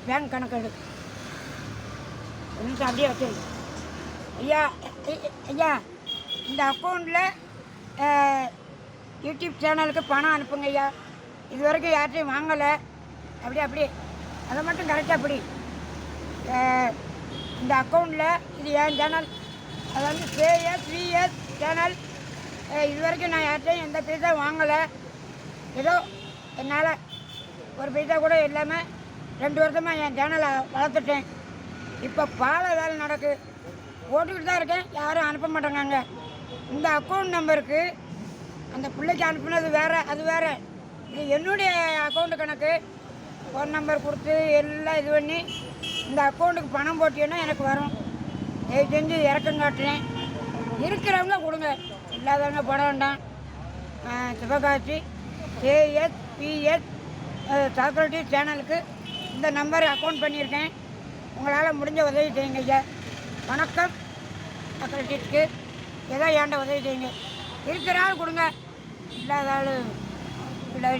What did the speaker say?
Bank கணக்கு எடு. ஒரு நிமிஷம் அப்படியே வச்சிருங்க ஐயா. ஐயா, இந்த அக்கௌண்ட்டில் யூடியூப் சேனலுக்கு பணம் அனுப்புங்க ஐயா. இது வரைக்கும் யார்ட்டையும் வாங்கலை. அப்படியே அதை மட்டும் கரெக்டாக அப்படி இந்த அக்கௌண்ட்டில் இது என் சேனல், அதாவது KSVS சேனல். இது வரைக்கும் நான் யார்ட்டையும் எந்த பைசா வாங்கலை. ஏதோ என்னால் ஒரு பைசா கூட இல்லாமல் 2 வருஷமாக என் சேனலை வளர்த்துட்டேன். இப்போ பால வேலை நடக்கு, போட்டுக்கிட்டு தான் இருக்கேன். யாரும் அனுப்ப மாட்டேங்காங்க. இந்த அக்கௌண்ட் நம்பருக்கு அந்த பிள்ளைக்கு அனுப்புனது வேறு, அது வேறு. இது என்னுடைய அக்கௌண்ட்டு கணக்கு. ஃபோன் நம்பர் கொடுத்து எல்லாம் இது பண்ணி இந்த அக்கௌண்ட்டுக்கு பணம் போட்டீங்கன்னா எனக்கு வரும். தயவு செஞ்சு இறக்கம் காட்டுறேன். இருக்கிறவங்க கொடுங்க, இல்லாதவங்க போட வேண்டாம். சிவகாசி KSPS சாக்ரட்டிஸ் சேனலுக்கு இந்த நம்பர் அக்கௌண்ட் பண்ணியிருக்கேன். உங்களால் முடிஞ்ச உதவி செய்யுங்க ஐயா. வணக்கம். சாக்ரட்டிஸ்க்கு ஏதோ ஏண்ட உதவி செய்யுங்க. இருக்கிற ஆள் கொடுங்க, இல்லாத ஆள் இல்லை.